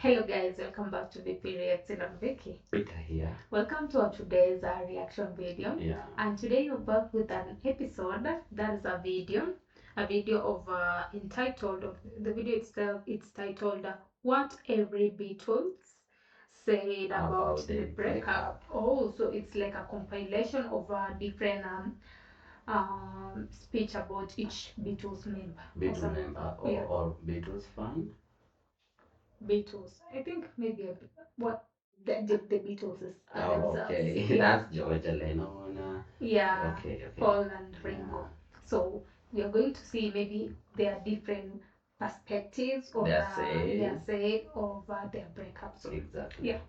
Hello guys, welcome back to VP I'm Vicky. Peter here. Welcome to our today's reaction video. Yeah. And today we're back with an episode that is a video of entitled the video itself. It's titled "What Every Beatles Said About the Breakup." Oh, so it's like a compilation of different speech about each Beatles member. Beatles member or Beatles fan. Beatles. I think maybe what the Beatles is themselves. Okay. Yeah. That's JohnLennon. Yeah. Okay. Paul and Ringo. Yeah. So we are going to see maybe their different perspectives of their say of their breakup. So exactly. Yeah.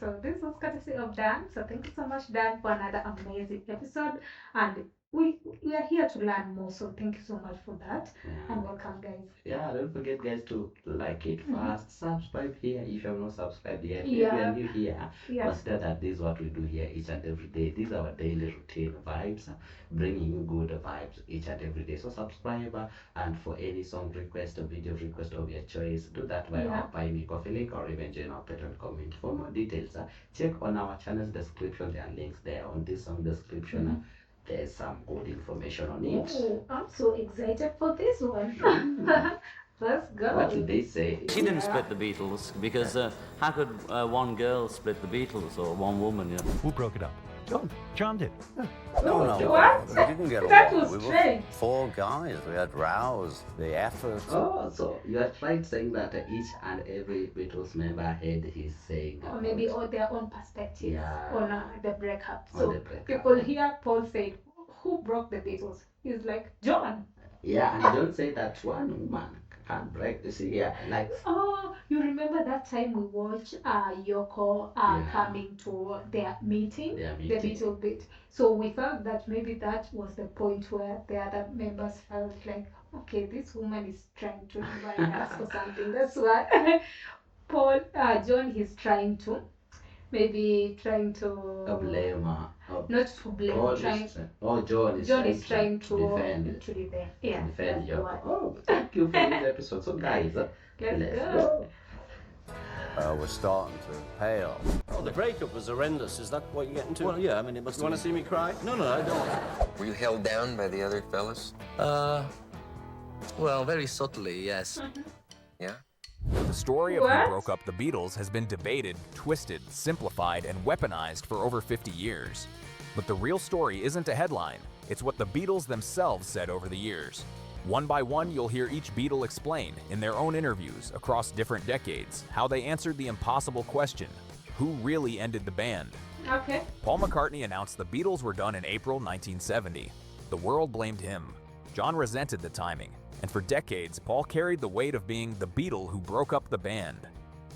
So this was courtesy of Dan. So thank you so much, Dan, for another amazing episode. And we are here to learn more. So thank you so much for that. Yeah. And welcome, guys. Yeah, don't forget, guys, to like it first. Subscribe here if you have not subscribed yet. If you are new here, consider that this is what we do here each and every day. These are our daily routine vibes, bringing you good vibes each and every day. So subscribe, and for any song request or video request of your choice, do that via our Buy Me Coffee link or even join our Patreon comment. For more details, check on our channel's description. There are links there on this song description. There's some good information on it. Oh, I'm so excited for this one. Let's go. What did they say? She didn't split the Beatles because how could one girl split the Beatles or one woman? You know? Who broke it up? John did. No. What? We didn't get along. That was we strange. were four guys. We had rows. The effort. Oh, so you are trying saying that each and every Beatles member had his saying. Or maybe all their own perspectives on the breakup. So the breakup. People hear Paul say, "Who broke the Beatles?" He's like, "John." Yeah, and don't say that one woman can't break the sea. Yeah, like. Oh, you remember that time we watched Yoko coming to their meeting, the Beatles bit. So we felt that maybe that was the point where the other members felt like, okay, this woman is trying to invite us for something. That's why John is trying to blame not to blame. John is trying to defend. Yeah, defend Yoko. Oh, thank you for this episode. So guys, let's go. We're starting to pale. Oh, the breakup was horrendous. Is that what you're getting to? Well, yeah, I mean, it must. You want to see me cry? No, I don't. Were you held down by the other fellas? Well, very subtly, yes. Yeah? The story of who broke up the Beatles has been debated, twisted, simplified, and weaponized for over 50 years. But the real story isn't a headline, it's what the Beatles themselves said over the years. One by one, you'll hear each Beatle explain, in their own interviews across different decades, how they answered the impossible question, who really ended the band? Okay. Paul McCartney announced the Beatles were done in April 1970. The world blamed him. John resented the timing. And for decades, Paul carried the weight of being the Beatle who broke up the band.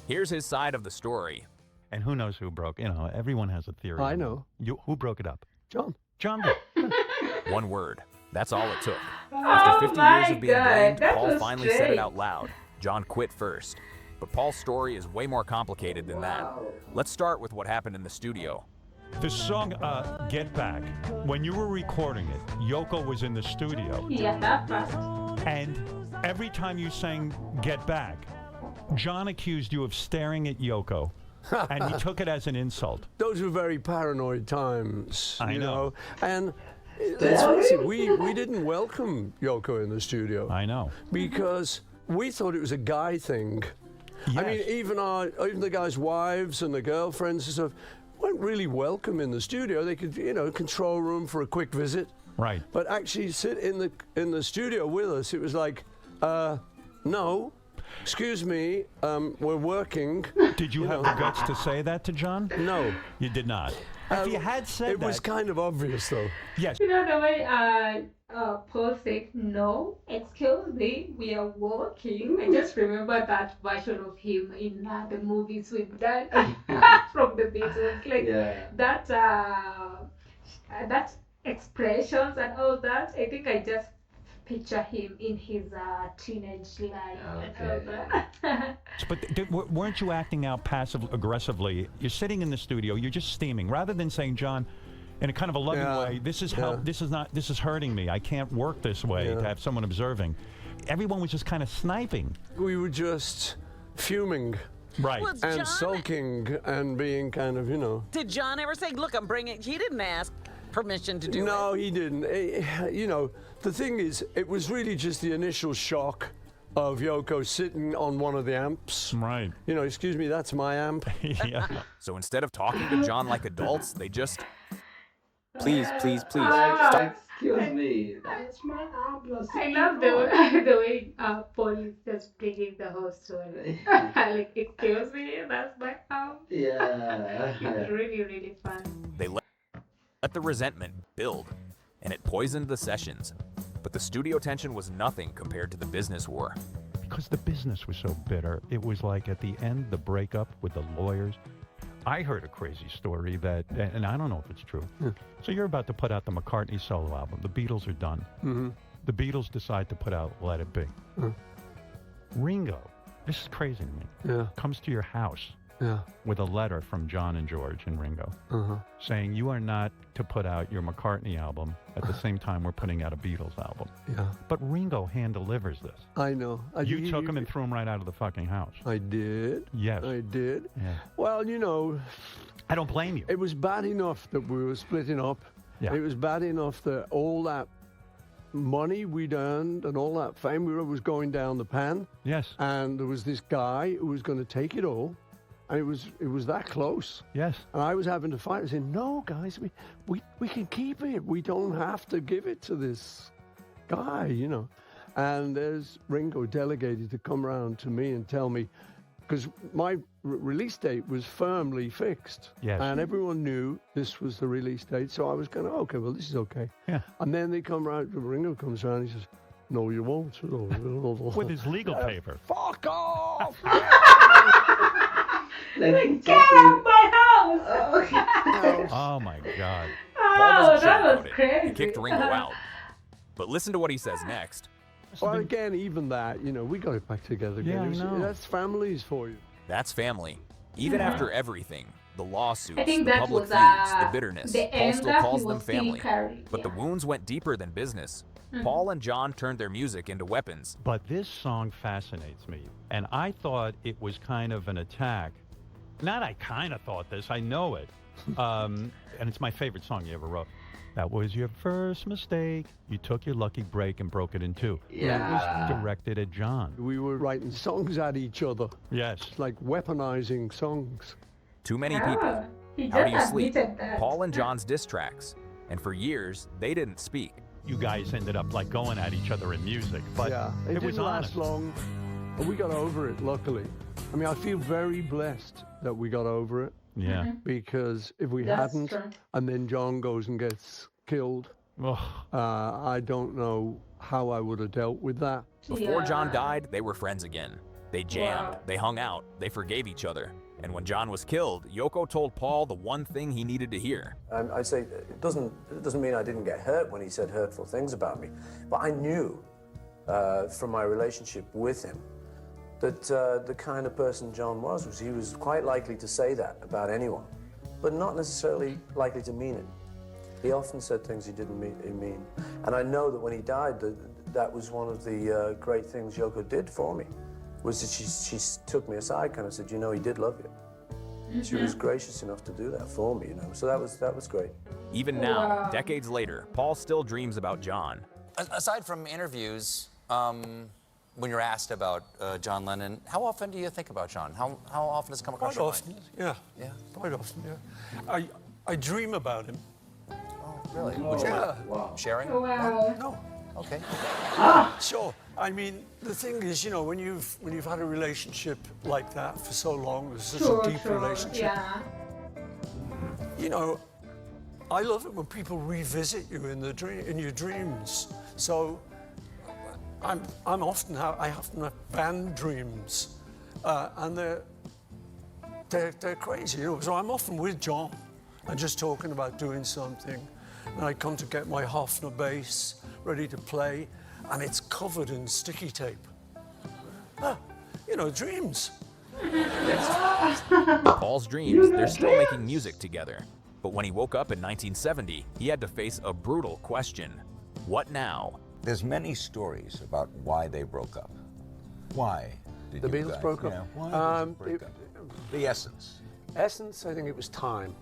Here's his side of the story. And who knows who broke? Everyone has a theory. I know. Who broke it up? John. John did. One word. That's all it took. After 50 years of being blamed, Paul finally said it out loud. John quit first. But Paul's story is way more complicated than that. Let's start with what happened in the studio. The song Get Back, when you were recording it, Yoko was in the studio. Yeah, that's right. And every time you sang Get Back, John accused you of staring at Yoko, and he took it as an insult. Those were very paranoid times. I know. And let's face it, we didn't welcome Yoko in the studio. I know. Because we thought it was a guy thing. Yes. I mean, even the guys' wives and the girlfriends and stuff weren't really welcome in the studio. They could, control room for a quick visit. Right. But actually sit in the studio with us, it was like, no, excuse me, we're working. Did you have the guts to say that to John? No. You did not. If you had said that... It was kind of obvious, though. Yes. You know the way Paul said, no, excuse me, we are working. I just remember that version of him in the movies we've done from the Beatles. Like that expressions and all that. I think I just picture him in his teenage life. Okay. But weren't you acting out passive-aggressively? You're sitting in the studio, you're just steaming. Rather than saying, John, in a kind of a loving way, this is hurting me. I can't work this way to have someone observing. Everyone was just kind of sniping. We were just fuming Right. Was and John, sulking and being kind of, you know. did John ever say, look, I'm bringing, he didn't ask permission to do it? No, he didn't. You know, the thing is, it was really just the initial shock of Yoko sitting on one of the amps. Right. You know, excuse me, that's my amp. Yeah. So instead of talking to John like adults, they just... Please, please, please. Excuse me, that's my amp. I love the way Paul is just bringing the whole story. Like, excuse me, that's my amp. Yeah. It's really, really fun. They let the resentment build, and it poisoned the sessions. But the studio tension was nothing compared to the business war. Because the business was so bitter. It was like at the end, the breakup with the lawyers. I heard a crazy story that, and I don't know if it's true. So you're about to put out the McCartney solo album. The Beatles are done. The Beatles decide to put out Let It Be. Ringo, this is crazy to me, comes to your house with a letter from John and George and Ringo saying you are not to put out your McCartney album at the same time we're putting out a Beatles album. But Ringo hand delivers this. I know. You took him and threw him right out of the fucking house. I did. Yes. I did. Yeah. Well, you know, I don't blame you. it was bad enough that we were splitting up. Yeah. It was bad enough that all that money we'd earned and all that fame was going down the pan. Yes. And there was this guy who was going to take it all. And it was that close. Yes. And I was having to fight. I said, no, guys, we can keep it. We don't have to give it to this guy, you know. And there's Ringo delegated to come around to me and tell me, because my release date was firmly fixed. Yes. And everyone knew this was the release date. So I was going, okay, well, this is okay. Yeah. And then they come around, Ringo comes around and he says, no, you won't. With his legal paper. Fuck off! Get out of my house! Oh my God. Paul Oh, doesn't that was sugarcoat it. crazy. He kicked Ringo out. But listen to what he says next. Well, again, even that, you know, we got it back together again. Yeah, I know. That's families for you. That's family. Even after everything, the lawsuits, I think the that public was feuds, the bitterness, the Paul end still that calls he them was still family. carrying, But the yeah. wounds went deeper than business. Paul and John turned their music into weapons. But this song fascinates me. And I thought it was kind of an attack. Not I kind of thought this, I know it. And it's my favorite song you ever wrote. That was your first mistake. You took your lucky break and broke it in two. Yeah. It was directed at John. We were writing songs at each other. Yes. It's like weaponizing songs. Too many people. He How do just you sleep? admitted that. Paul and John's diss tracks. And for years, they didn't speak. You guys ended up like going at each other in music. But yeah, it was didn't honest. last long. But we got over it, luckily. I mean, I feel very blessed that we got over it. Yeah. Because if we That's hadn't, true. and then John goes and gets killed, I don't know how I would have dealt with that. Before John died, they were friends again. They jammed, they hung out, they forgave each other. And when John was killed, Yoko told Paul the one thing he needed to hear. I'd say it doesn't mean I didn't get hurt when he said hurtful things about me, but I knew from my relationship with him that the kind of person John was he was quite likely to say that about anyone, but not necessarily likely to mean it. He often said things he didn't mean. And I know that when he died, that was one of the great things Yoko did for me, was that she took me aside, kind of said, you know, he did love you. She was gracious enough to do that for me, you know, so that was great. Even now, decades later, Paul still dreams about John. Aside from interviews, when you're asked about John Lennon, how often do you think about John? How often does it come across your mind? Yeah. Quite often, yeah. I dream about him. Oh, really? Oh, Would you yeah. mind sharing? Wow. No. Okay. Sure. I mean, the thing is, you know, when you've had a relationship like that for so long, it's such a deep relationship. Yeah. You know, I love it when people revisit you in your dreams. So I often have band dreams, and they're crazy. You know, so I'm often with John and just talking about doing something, and I come to get my Hofner bass ready to play, and it's covered in sticky tape. You know, dreams. Paul's dreams, they're still making music together. But when he woke up in 1970, he had to face a brutal question. What now? There's many stories about why they broke up. Why? The Beatles broke up? Yeah, why did they break up? The essence. Essence, I think it was time.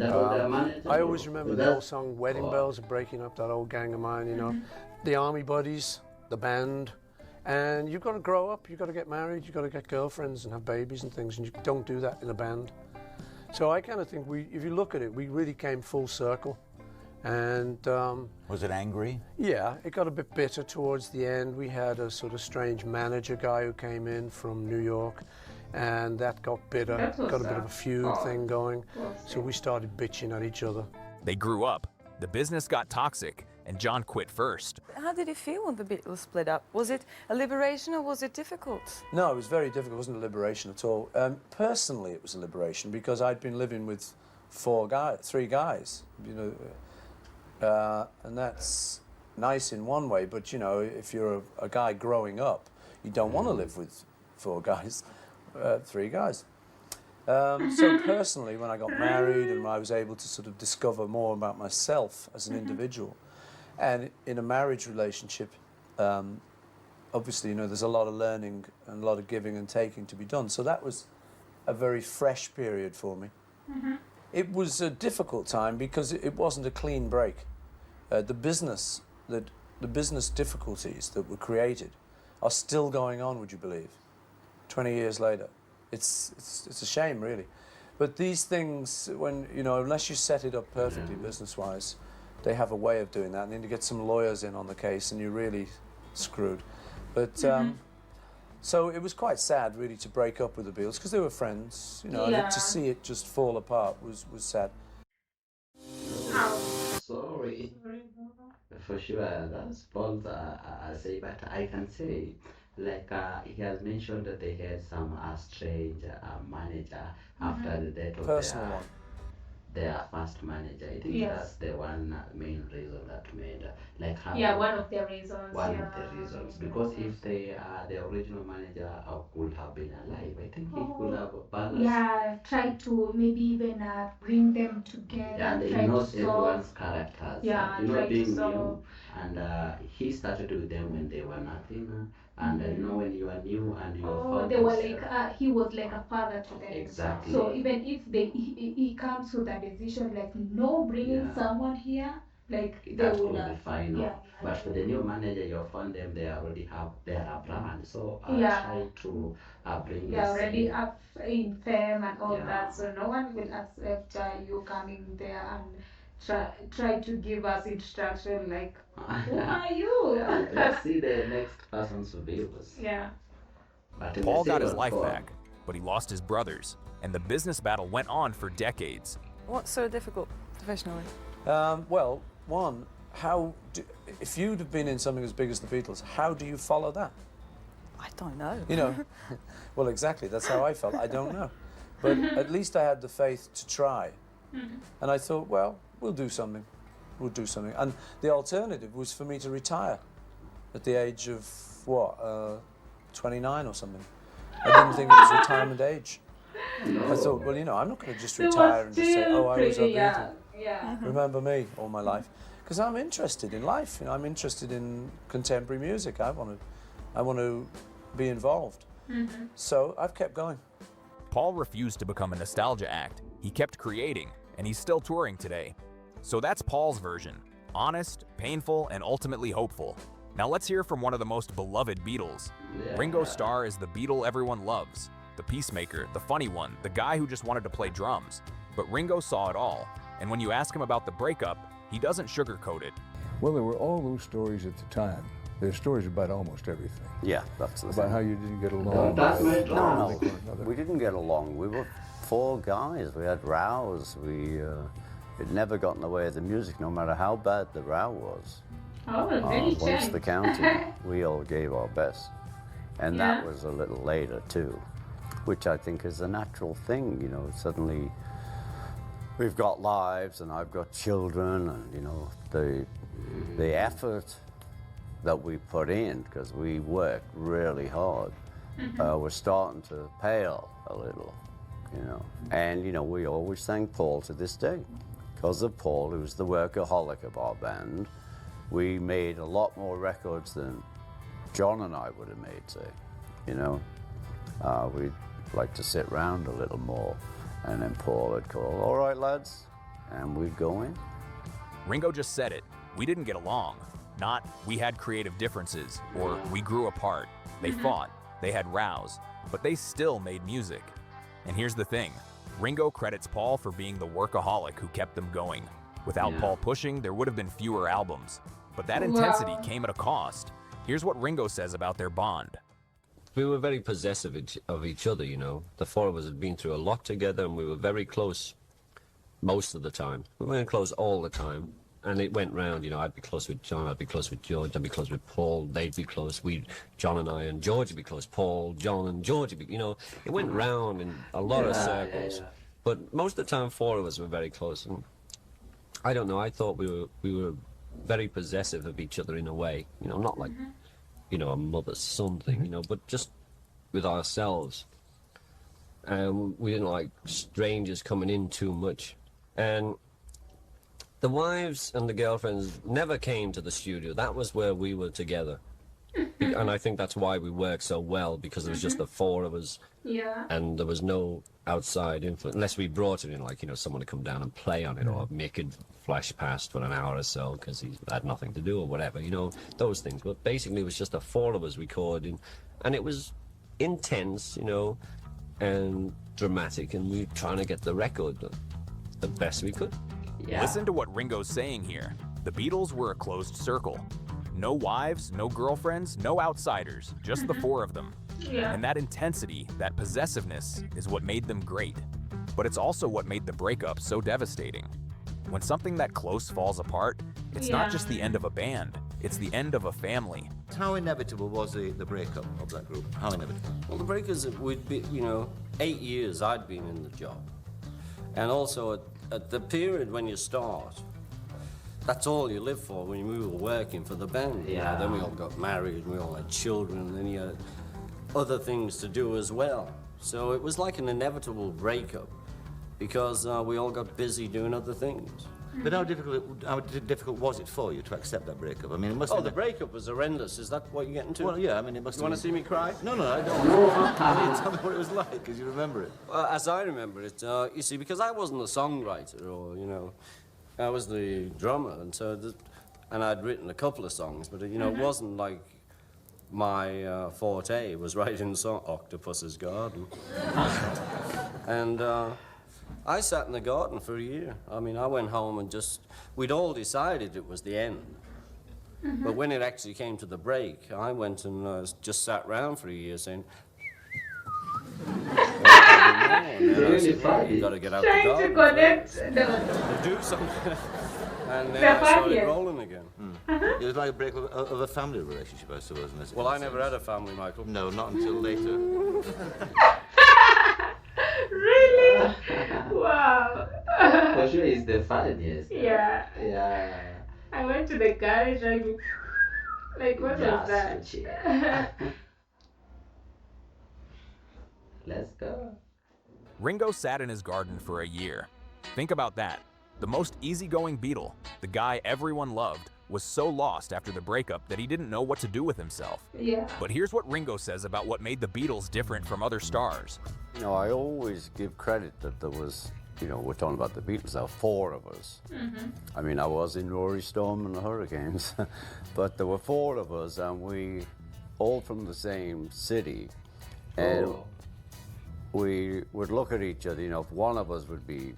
I I always remember the old song Wedding Bells are breaking up, that old gang of mine, you know. The army buddies, the band. And you've got to grow up, you've got to get married, you've got to get girlfriends and have babies and things, and you don't do that in a band. So I kind of think if you look at it, we really came full circle. And was it angry? Yeah, it got a bit bitter towards the end. We had a sort of strange manager guy who came in from New York, and that got bitter, got a bit of a feud thing going. So we started bitching at each other. They grew up, the business got toxic, and John quit first. How did it feel when the Beatles split up? Was it a liberation or was it difficult? No, it was very difficult. It wasn't a liberation at all. Personally, it was a liberation because I'd been living with three guys, you know, and that's nice in one way, but you know, if you're a guy growing up, you don't want to live with three guys. So personally, when I got married and I was able to sort of discover more about myself as an individual, and in a marriage relationship, obviously, you know, there's a lot of learning and a lot of giving and taking to be done. So that was a very fresh period for me. It was a difficult time because it wasn't a clean break. The business difficulties that were created are still going on, would you believe? 20 years later. It's a shame, really. But these things, when, you know, unless you set it up perfectly business-wise, they have a way of doing that. And then you get some lawyers in on the case and you're really screwed. But so it was quite sad, really, to break up with the Beatles because they were friends, you know, and to see it just fall apart was sad. Sorry. For sure, that's Paul's say, but I can say, like, he has mentioned that they had some strange manager after the death of their first manager. I think that's the one main reason that made like how one of the reasons. One of the reasons, because if the original manager could have been alive, I think he could have balanced. Yeah, try to maybe even bring them together. Yeah, and he knows everyone's characters. Yeah, you know, being new, and he started with them when they were nothing. And you know, when you are new and you found they were like he was like a father to them. Exactly. So even if he comes with a decision like no bringing someone here, like that they will will be fine. Yeah. But for the new manager, you found them, they already have their brand. So try to bring. They're already up in fame and all that. So no one will accept you coming there and try to give us instruction like, who are you? Let's see the next person's videos. Yeah. But Paul got his life back, but he lost his brothers, and the business battle went on for decades. What's so difficult professionally? Well, one, if you'd have been in something as big as the Beatles, how do you follow that? I don't know. You know, well, exactly, that's how I felt. I don't know. But at least I had the faith to try. And I thought, well, we'll do something. We'll do something. And the alternative was for me to retire at the age of, 29 or something. I didn't think it was retirement age. I thought, well, you know, I'm not going to just retire and just say, oh, I was a Beatle. Remember me all my life. Because I'm interested in life. You know, I'm interested in contemporary music. I want to be involved. So I've kept going. Paul refused to become a nostalgia act. He kept creating, and he's still touring today. So that's Paul's version. Honest, painful, and ultimately hopeful. Now let's hear from one of the most beloved Beatles. RingoStarr is the Beatle everyone loves. The peacemaker, the funny one, the guy who just wanted to play drums. But Ringo saw it all. And when you ask him about the breakup, he doesn't sugarcoat it. Well, there were all those stories at the time. There's stories about almost everything. Yeah, that's the about thing. how you didn't get along. No, we didn't get along. We were four guys. We had rows. It never got in the way of the music, no matter how bad the row was. Once the counting, we all gave our best. And that was a little later, too, which I think is a natural thing, you know. Suddenly, we've got lives, and I've got children, and, you know, the effort that we put in, because we worked really hard, we're starting to pale a little, you know. And, you know, we always thank Paul to this day. Because of Paul, who's the workaholic of our band, we made a lot more records than John and I would have made, say, you know. we'd like to sit round a little more. And then Paul would call, all right, lads, and we'd go in. Ringo just said it. We didn't get along. Not we had creative differences or we grew apart. They fought, they had rows, but they still made music. And here's the thing. Ringo credits Paul for being the workaholic who kept them going. Without Paul pushing, there would have been fewer albums. But that intensity came at a cost. Here's what Ringo says about their bond. We were very possessive of each other, you know. The four of us had been through a lot together, and we were very close most of the time. We weren't close all the time, and it went round, you know. I'd be close with John, I'd be close with George, I'd be close with Paul, they'd be close, John and I and George would be close, Paul, John and George would be, you know. It went round in a lot of circles. But most of the time, four of us were very close, and I don't know, I thought we were very possessive of each other in a way, you know, not like, you know, a mother-son thing, you know, but just with ourselves. And we didn't like strangers coming in too much. And the wives and the girlfriends never came to the studio. That was where we were together. And I think that's why we worked so well, because it was just the four of us. Yeah. And there was no outside influence, unless we brought it in, like, you know, someone to come down and play on it, or make it flash past for an hour or so because he had nothing to do or whatever, you know, those things. But basically it was just the four of us recording, and it was intense, you know, and dramatic, and we were trying to get the record the best we could. Listen to what Ringo's saying here. The Beatles were a closed circle. No wives, no girlfriends, no outsiders, just the four of them. And that intensity, that possessiveness, is what made them great. But it's also what made the breakup so devastating. When something that close falls apart, it's not just the end of a band, it's the end of a family. How inevitable was the breakup of that group? How inevitable? Well, the Breakers, we'd be, you know, 8 years I'd been in the job. And also at the period when you start, that's all you live for when we were working for the band. You know, then we all got married, and we all had children, and then you had other things to do as well. So it was like an inevitable breakup because we all got busy doing other things. But how difficult was it for you to accept that breakup? I mean, it must have the breakup was horrendous. Is that what you're getting to? Well, yeah, I mean, it must You want to see me cry? No, I don't. I mean, tell me what it was like, because you remember it. Well, as I remember it, you see, because I wasn't a songwriter, or, you know, I was the drummer, and so, and I'd written a couple of songs, but, you know, it wasn't like my forte was writing song, Octopus's Garden. And I sat in the garden for a year. I mean, I went home and we'd all decided it was the end. But when it actually came to the break, I went and just sat around for a year saying, you got to get out the garden. Trying to connect. Do something. And then I started rolling again. It was like a breakup of a family relationship, I suppose. Well, I never had a family, Michael. No, not until later. Really? Wow. For sure, it's the funniest. Yeah. Yeah. I went to the garage and like, what was that? Let's go. Ringo sat in his garden for a year. Think about that. The most easygoing Beatle, the guy everyone loved, was so lost after the breakup that he didn't know what to do with himself. Yeah. But here's what Ringo says about what made the Beatles different from other stars. You know, I always give credit that there was, you know, we're talking about the Beatles, there were four of us. I mean, I was in Rory Storm and the Hurricanes, but there were four of us, and we all from the same city. And we would look at each other, you know, if one of us would be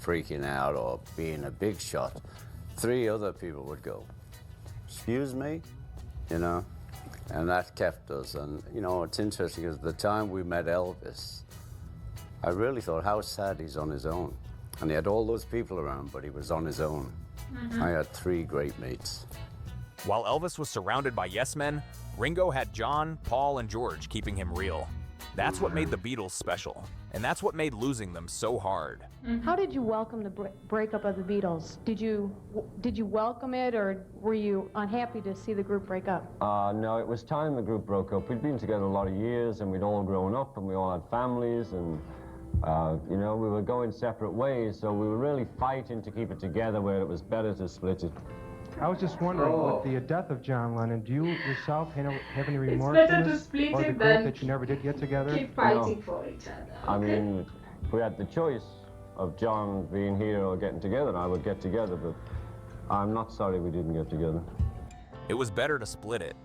freaking out or being a big shot, three other people would go, excuse me, you know, and that kept us. And, you know, it's interesting, because the time we met Elvis, I really thought, how sad he's on his own. And he had all those people around, but he was on his own. I had three great mates. While Elvis was surrounded by yes men, Ringo had John, Paul, and George keeping him real. That's what made the Beatles special, and that's what made losing them so hard. How did you welcome the breakup of the Beatles? Did you welcome it, or were you unhappy to see the group break up? No, it was time the group broke up. We'd been together a lot of years, and we'd all grown up, and we all had families, and you know, we were going separate ways, so we were really fighting to keep it together, where it was better to split it. I was just wondering, with the death of John Lennon, do you yourself have any remorse better in to this, split or it the group than that you never did get together? keep fighting for each other. I Okay? mean, if we had the choice of John being here or getting together, I would get together, but I'm not sorry we didn't get together. It was better to split it.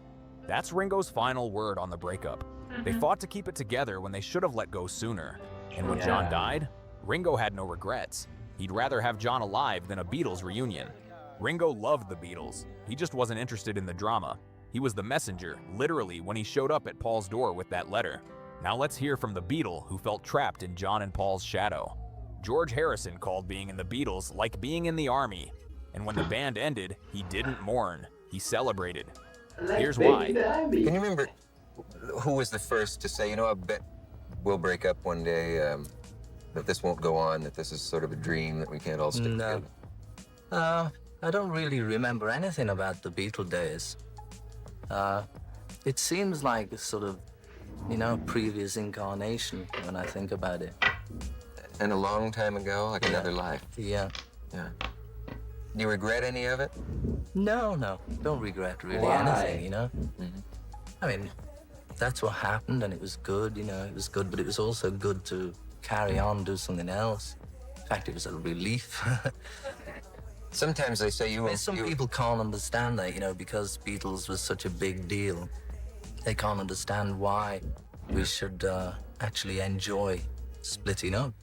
That's Ringo's final word on the breakup. They fought to keep it together when they should have let go sooner. And when John died, Ringo had no regrets. He'd rather have John alive than a Beatles reunion. Ringo loved the Beatles. He just wasn't interested in the drama. He was the messenger, literally, when he showed up at Paul's door with that letter. Now let's hear from the Beatle who felt trapped in John and Paul's shadow. GeorgeHarrison called being in the Beatles like being in the army. And when the band ended, he didn't mourn. He celebrated. Here's why. Can you remember who was the first to say, you know, I bet we'll break up one day, that this won't go on, that this is sort of a dream, that we can't all stick together? I don't really remember anything about the Beatle days. It seems like a sort of, you know, previous incarnation when I think about it. And a long time ago, like another life. Yeah. Yeah. Do you regret any of it? No, don't regret really anything, you know? I mean, that's what happened, and it was good, you know, it was good, but it was also good to carry on, do something else. In fact, it was a relief. Sometimes they say you... Some people can't understand that, you know, because Beatles was such a big deal. They can't understand why we should actually enjoy splitting up.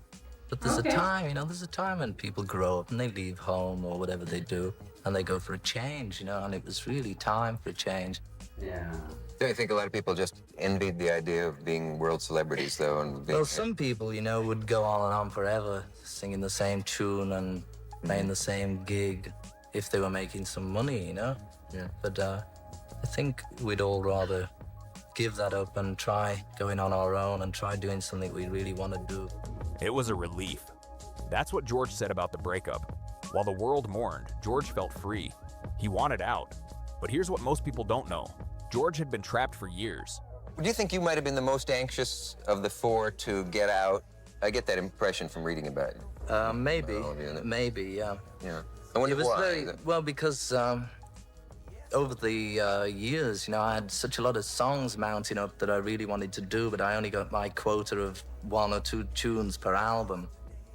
But there's a time, you know, there's a time when people grow up and they leave home or whatever they do, and they go for a change, you know, and it was really time for a change. Yeah. Don't you think a lot of people just envied the idea of being world celebrities, though? And being... Well, some people, you know, would go on and on forever, singing the same tune and playing the same gig if they were making some money, you know? Yeah. But I think we'd all rather give that up and try going on our own and try doing something we really want to do. It was a relief. That's what George said about the breakup. While the world mourned, George felt free. He wanted out. But here's what most people don't know. George had been trapped for years. Do you think you might have been the most anxious of the four to get out? I get that impression from reading about it. Maybe, yeah. Yeah. I wonder it was why. Well, because over the years, you know, I had such a lot of songs mounting up that I really wanted to do, but I only got my quota of 1 or 2 tunes per album.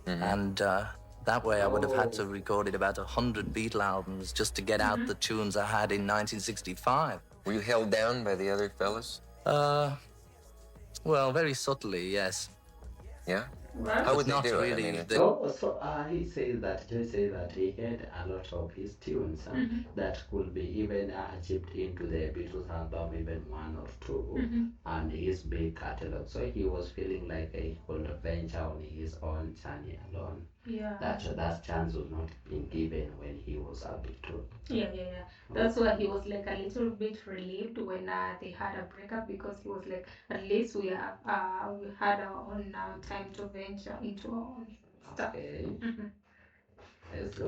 And that way I would have had to record about 100 Beatle albums just to get out the tunes I had in 1965. Were you held down by the other fellas? Well, very subtly, yes. Yeah? Right. How would Not they do really. it? He says that he had a lot of his tunes that could be even chipped into the Beatles album, even 1 or 2, and his big catalog. So he was feeling like he could venture on his own journey alone. Yeah. That chance was not been given when he was a Beatle. Yeah. That's why he was like a little bit relieved when they had a breakup, because he was like, at least we had our own time to venture into our own stuff. Okay.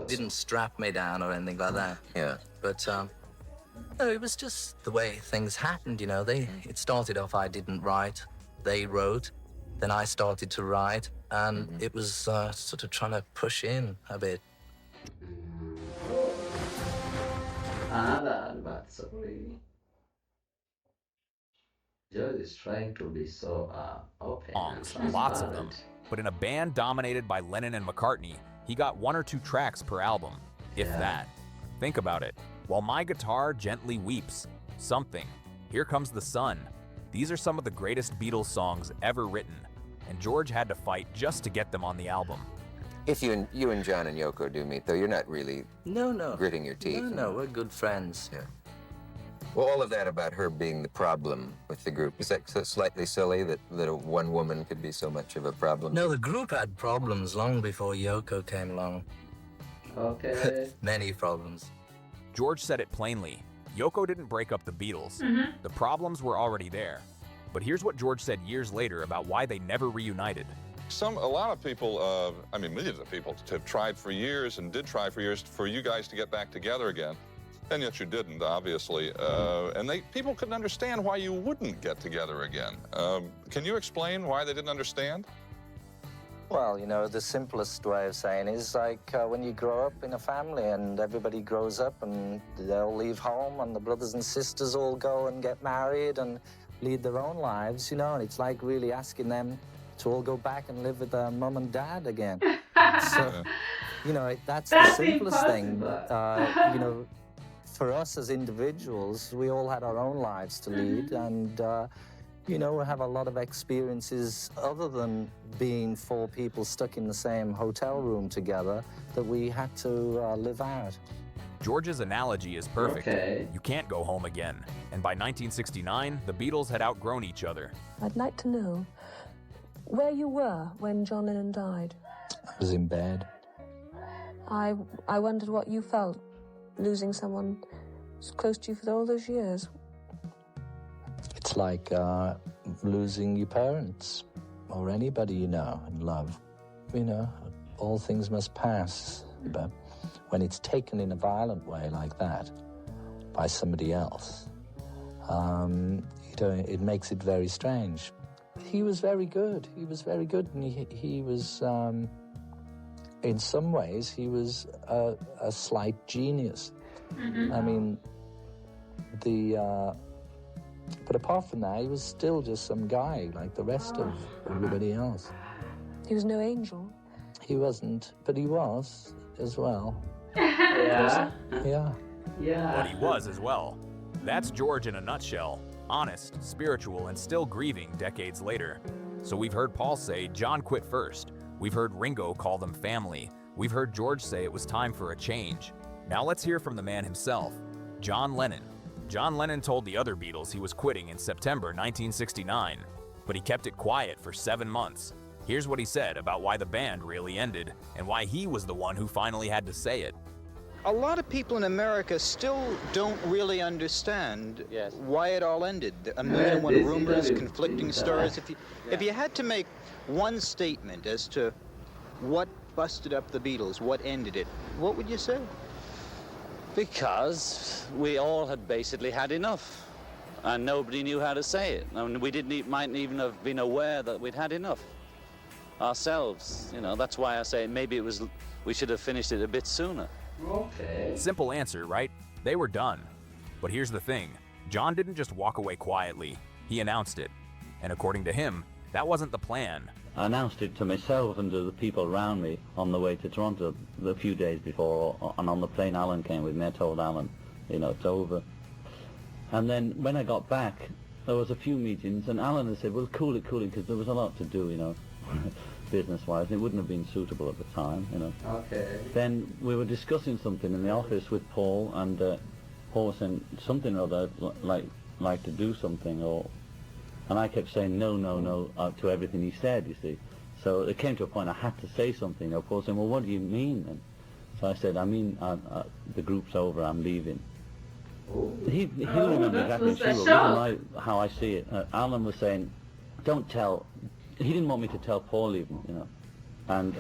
Didn't strap me down or anything like that. Yeah. But no, it was just the way things happened, you know. It started off I didn't write, they wrote, then I started to write, and it was sort of trying to push in a bit. Another advert, sorry. George is trying to be so open. Lots of them. But in a band dominated by Lennon and McCartney, he got 1 or 2 tracks per album, if that. Think about it. While My Guitar Gently Weeps, Something, Here Comes the Sun. These are some of the greatest Beatles songs ever written, and George had to fight just to get them on the album. If you and John and Yoko do meet, though, you're not really gritting your teeth. No, we're good friends. Yeah. Well, all of that about her being the problem with the group, is that slightly silly that one woman could be so much of a problem? No, the group had problems long before Yoko came along. Okay. Many problems. George said it plainly. Yoko didn't break up the Beatles. The problems were already there. But here's what George said years later about why they never reunited. A lot of people, I mean millions of people, have tried for years and did try for years for you guys to get back together again. And yet you didn't, obviously. And people couldn't understand why you wouldn't get together again. Can you explain why they didn't understand? Well, you know, the simplest way of saying is like when you grow up in a family and everybody grows up and they all leave home and the brothers and sisters all go and get married and lead their own lives, you know, and it's like really asking them to all go back and live with their mum and dad again. So, you know, that's the simplest thing. You know, for us as individuals, we all had our own lives to lead and, you know, we have a lot of experiences other than being 4 people stuck in the same hotel room together that we had to live out. George's analogy is perfect. You can't go home again. And by 1969, the Beatles had outgrown each other. I'd like to know where you were when John Lennon died. I was in bed. I wondered what you felt, losing someone so close to you for all those years. It's like losing your parents or anybody you know and love. You know, all things must pass, but when it's taken in a violent way like that by somebody else, you know, it makes it very strange. He was very good. He was very good, and he was, in some ways, he was a slight genius. I mean, but apart from that, he was still just some guy like the rest of everybody else. He was no angel. He wasn't, but he was as well. Yeah. Yeah. But he was as well. That's George in a nutshell. Honest, spiritual, and still grieving decades later. So we've heard Paul say John quit first. We've heard Ringo call them family. We've heard George say it was time for a change. Now let's hear from the man himself, John Lennon. John Lennon told the other Beatles he was quitting in September 1969, but he kept it quiet for 7 months. Here's what he said about why the band really ended and why he was the one who finally had to say it. A lot of people in America still don't really understand why it all ended. A million and one rumors, conflicting stories. If you had to make one statement as to what busted up the Beatles, what ended it, what would you say? Because we all had basically had enough, and nobody knew how to say it. I mean, we mightn't even have been aware that we'd had enough ourselves. You know, that's why I say maybe we should have finished it a bit sooner. Okay. Simple answer, right? They were done. But here's the thing. John didn't just walk away quietly. He announced it. And according to him, that wasn't the plan. I announced it to myself and to the people around me on the way to Toronto a few days before, and on the plane Alan came with me. I told Alan, you know, it's over. And then when I got back, there was a few meetings, and Alan had said, well, cool it, because there was a lot to do, you know, business-wise, and it wouldn't have been suitable at the time, you know. Okay. Then we were discussing something in the office with Paul, and Paul was saying something or other, like to do something, and I kept saying no to everything he said, you see. So it came to a point I had to say something. Paul saying, well, what do you mean? And so I said, I mean, the group's over, I'm leaving. He'll remember exactly how I see it. Alan was saying, don't tell. He didn't want me to tell Paul even, you know. And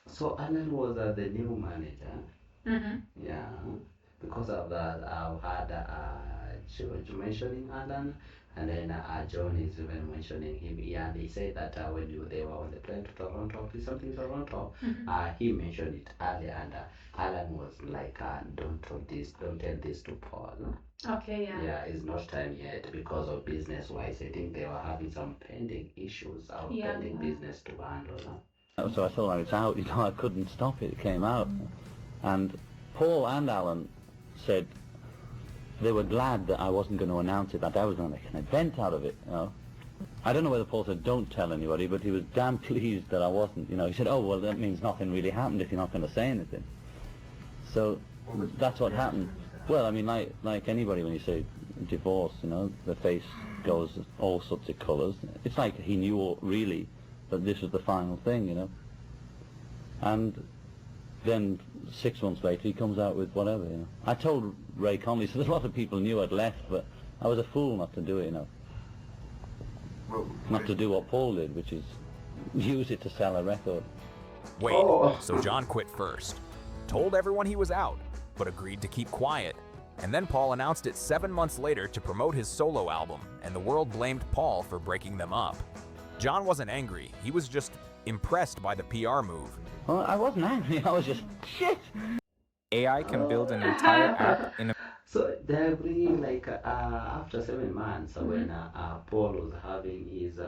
so Alan was the new manager. Yeah. Because of that, I've had George mentioning Alan, and then John is even mentioning him. Yeah, they said that when they were on the plane to Toronto, he mentioned it earlier, and Alan was like, don't tell this to Paul. Okay, yeah. Yeah, it's not time yet because of business-wise. I think they were having some pending issues, pending business to handle. So I thought it's out, you know, I couldn't stop it. It came out. And Paul and Alan said they were glad that I wasn't going to announce it, that I was going to make an event out of it, you know. I don't know whether Paul said don't tell anybody, but he was damn pleased that I wasn't, you know. He said, oh, well, that means nothing really happened if you're not going to say anything. So that's what happened. Well, I mean, like anybody, when you say divorce, you know, the face goes all sorts of colours. It's like he knew really that this was the final thing, you know. And then 6 months later, he comes out with whatever, you know. I told Ray Conley, so a lot of people knew I'd left, but I was a fool not to do it, you know. Not to do what Paul did, which is use it to sell a record. Wait, so John quit first, told everyone he was out, but agreed to keep quiet. And then Paul announced it 7 months later to promote his solo album, and the world blamed Paul for breaking them up. John wasn't angry, he was just impressed by the PR move. Well, I wasn't angry, I was just, shit! AI can build an entire app in a... So they're bringing like after 7 months when Paul was having his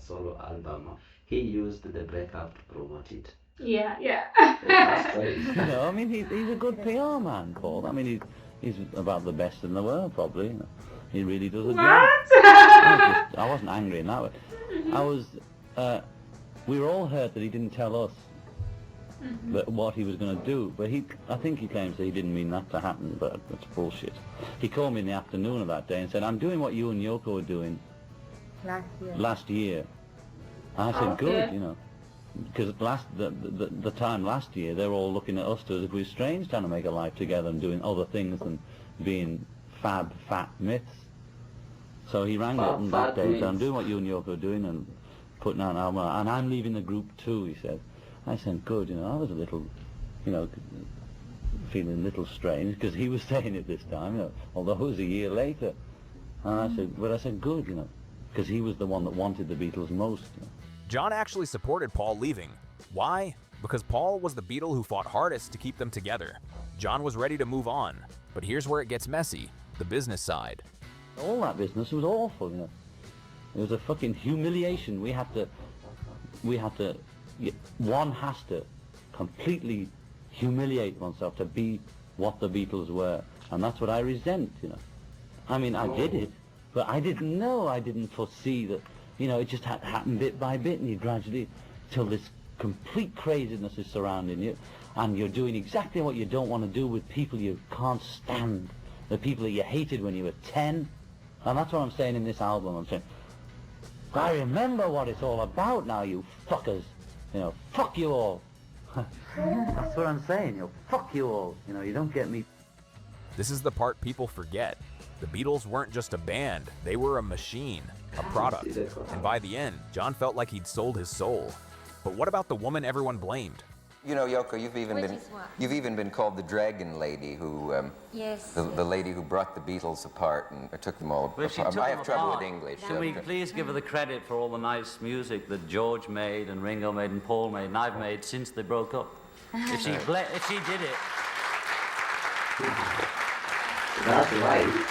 solo album, he used the breakup to promote it. Yeah. That's crazy. You know, I mean, he's a good PR man, Paul. I mean, he's about the best in the world, probably. You know. He really does a job. I wasn't angry in that way. I was, we were all hurt that he didn't tell us that what he was going to do. But I think he claims that he didn't mean that to happen, but that's bullshit. He called me in the afternoon of that day and said, I'm doing what you and Yoko were doing last year. And I said, good, you know. Because the time last year, they were all looking at us as if we were strange, trying to make a life together and doing other things than being fat myths. So he rang up and that day and said, I'm doing what you and Yoko are doing and putting out an album, and I'm leaving the group too, he said. I said, good, you know, I was a little, you know, feeling a little strange, because he was saying it this time, you know, although it was a year later. And I said, good, you know, because he was the one that wanted the Beatles most, you know. John actually supported Paul leaving. Why? Because Paul was the Beatle who fought hardest to keep them together. John was ready to move on, but here's where it gets messy, the business side. All that business was awful, you know. It was a fucking humiliation. One has to completely humiliate oneself to be what the Beatles were, and that's what I resent, you know. I mean, I did it, but I didn't foresee that, you know, it just happened bit by bit, and you gradually, till this complete craziness is surrounding you, and you're doing exactly what you don't want to do with people you can't stand, the people that you hated when you were 10, and that's what I'm saying in this album. I'm saying, I remember what it's all about now, you fuckers. You know, fuck you all. That's what I'm saying, you know, fuck you all. You know, you don't get me. This is the part people forget. The Beatles weren't just a band, they were a machine, a product. And by the end, John felt like he'd sold his soul. But what about the woman everyone blamed? You know, Yoko, you've even been called the Dragon Lady, who the lady who brought the Beatles apart and took them all apart. I have trouble with English. Can we please give her the credit for all the nice music that George made and Ringo made and Paul made and I've made since they broke up? If she did it. That's right.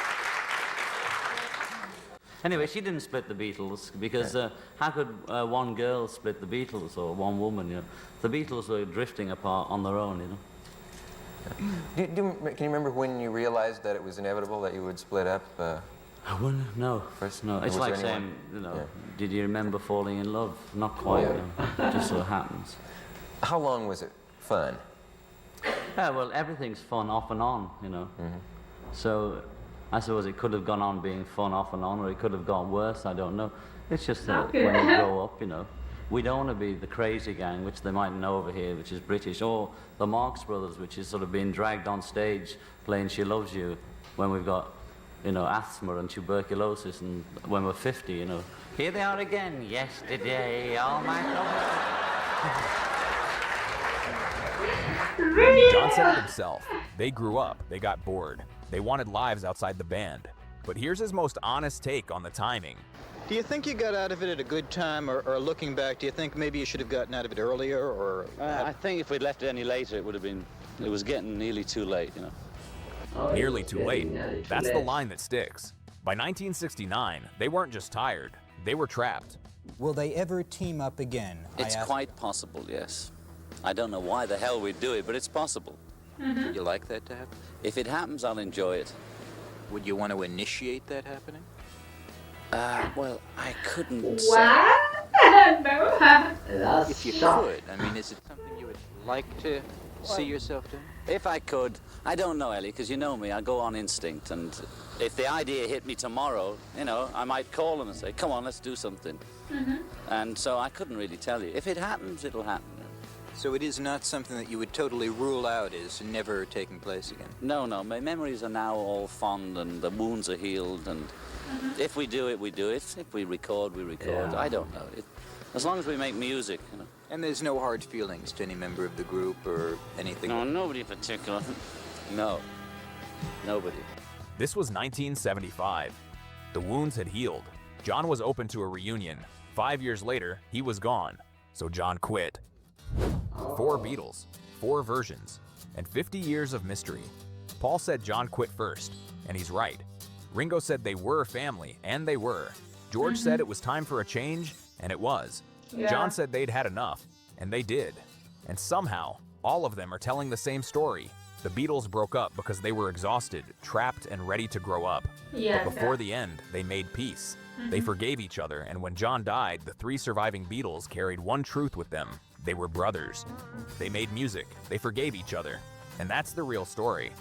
Anyway, she didn't split the Beatles because how could one girl split the Beatles or one woman, you know? The Beatles were drifting apart on their own, you know. Can you remember when you realized that it was inevitable that you would split up? No. It's like saying, you know, did you remember falling in love? Not quite, you know. It just so happens. How long was it fun? Yeah, well, everything's fun off and on, you know. So I suppose it could have gone on being fun off and on, or it could have gone worse, I don't know. It's just that when you grow up, you know, we don't want to be the crazy gang, which they might know over here, which is British, or the Marx Brothers, which is sort of being dragged on stage playing She Loves You when we've got, you know, asthma and tuberculosis, and when we're 50, you know. Here they are again, yesterday, all my John said it himself. They grew up, they got bored. They wanted lives outside the band. But here's his most honest take on the timing. Do you think you got out of it at a good time, or looking back, do you think maybe you should have gotten out of it earlier, or? I think if we'd left it any later, it was getting nearly too late, you know. Nearly too late. That's the line that sticks. By 1969, they weren't just tired, they were trapped. Will they ever team up again? It's quite possible, yes. I don't know why the hell we'd do it, but it's possible. Would you like that to happen? If it happens, I'll enjoy it. Would you want to initiate that happening? Well, I couldn't What? No. If you could, I mean, is it something you would like to see yourself doing? If I could. I don't know, Ellie, because you know me, I go on instinct, and if the idea hit me tomorrow, you know, I might call them and say, come on, let's do something. And so I couldn't really tell you. If it happens, it'll happen. So it is not something that you would totally rule out as never taking place again? No, my memories are now all fond, and the wounds are healed, and if we do it, we do it. If we record, we record. I don't know. As long as we make music, you know. And there's no hard feelings to any member of the group or anything? No, nobody in particular. No, nobody. This was 1975. The wounds had healed. John was open to a reunion. 5 years later, he was gone. so John quit. 4 Beatles, 4 versions, and 50 years of mystery. Paul said John quit first, and he's right. Ringo said they were family, and they were. George said it was time for a change, and it was. Yeah. John said they'd had enough, and they did. And somehow, all of them are telling the same story. The Beatles broke up because they were exhausted, trapped, and ready to grow up. Yeah, But before the end, they made peace. They forgave each other, and when John died, the 3 surviving Beatles carried one truth with them. They were brothers. They made music. They forgave each other. And that's the real story.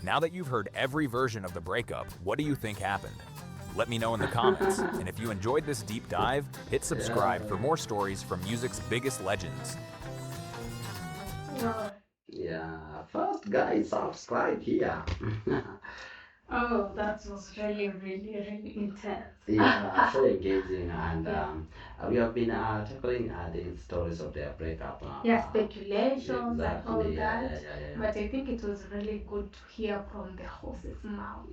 Now that you've heard every version of the breakup, what do you think happened? Let me know in the comments. And if you enjoyed this deep dive, hit subscribe for more stories from music's biggest legends. Yeah, first guys, subscribe here. Oh, that was really, really, really intense. Yeah, so engaging, and we have been tackling the stories of their breakup. Yeah, speculations and all exactly, that. yeah. But I think it was really good to hear from the horse's mouth.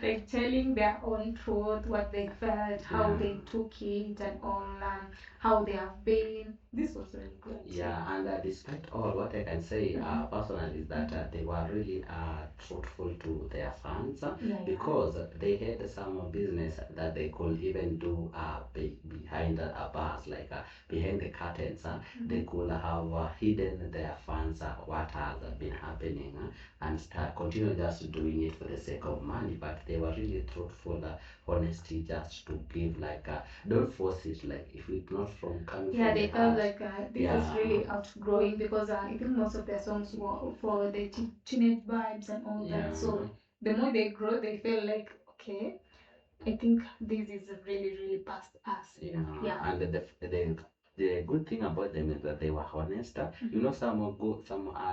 Like telling their own truth, what they felt, how they took it, and all, how they have been. This was really good. Yeah, and despite all, what I can say personally is that they were really truthful to their fans because they had some business that they could even do behind bars, like behind the curtains. They could have hidden their fans what has been happening and continue just doing it for the sake of money. But they were really truthful, honesty, just to give, like, don't force it, like, if it's not from coming from They the felt heart. like this is really outgrowing, because I think most of their songs were for the teenage vibes and all that. So the more they grow, they feel like, okay, I think this is really, really past us. Yeah. And the good thing about them is that they were honest. You know,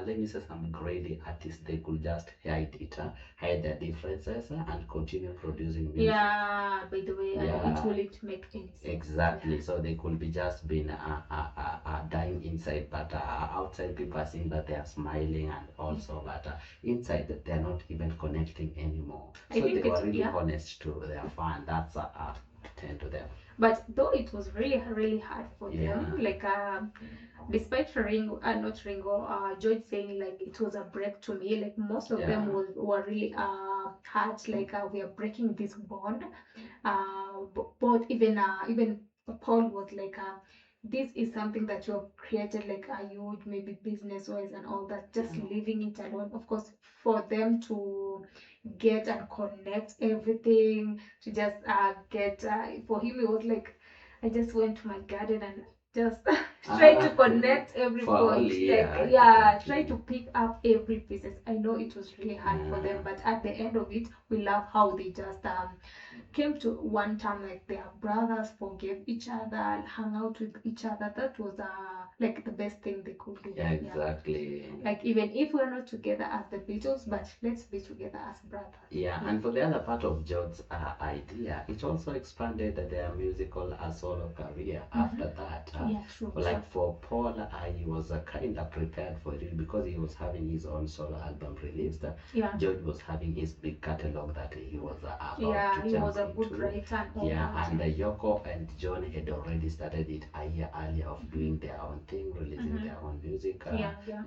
let me say, some greedy artists, they could just hide it, hide their differences, and continue producing music. Yeah, by the way, and it will make any sense. Exactly. So they could be just being dying inside, but outside people are seeing that they are smiling, and also, but inside they are not even connecting anymore. So they were really honest to their fan. That's tend to them. But though it was really, really hard for them, like despite Ringo, not Ringo, George saying like it was a break to me, like most of them were really hurt, like we are breaking this bond. But even Paul was like, this is something that you have created, like you would maybe business wise and all that, just leaving it alone. Of course, for them to get and connect everything, to just get, for him it was like, I just went to my garden and just try to connect every point, try to pick up every pieces. I know it was really hard for them, but at the end of it, we love how they just came to one time, like their brothers, forgave each other, hung out with each other. That was like the best thing they could do. Exactly. Like, even if we're not together as the Beatles, but let's be together as brothers. And for the other part of George's idea, it also expanded their musical solo career after that. Like for Paul, he was kind of prepared for it because he was having his own solo album released. George was having his big catalog that he was about to he was a jump good into. writer. And Yoko and John had already started it a year earlier of doing their own thing, releasing their own music.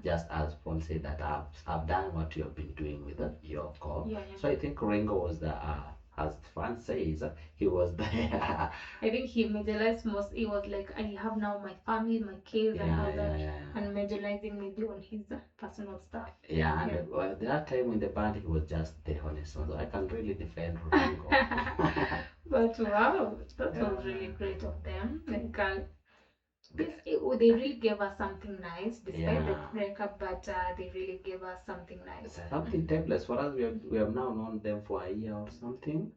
Just as Paul said that I've done what you have been doing with Yoko. So I think Ringo was the as fans says, he was there. I think he majorized most. He was like, I have now my family, my kids, and all that, and majorizing maybe on his personal stuff. And that time in the band, he was just the honest one. So I can really defend Ringo. But wow, that was really great of them. Like, they really gave us something nice, despite the breakup, but they really gave us something nice. Something timeless for us. We have now known them for a year or something.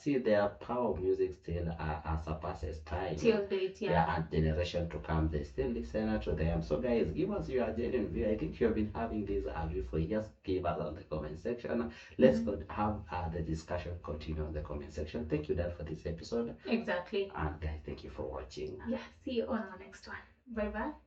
See, their power of music still surpasses time. Till date, and generation to come, they still listen to them. So guys, give us your genuine view. I think you have been having this view for years. Give us on the comment section. Let's have the discussion continue in the comment section. Thank you, Dad, for this episode. Exactly. And guys, thank you for watching. See you on our next one. Bye bye.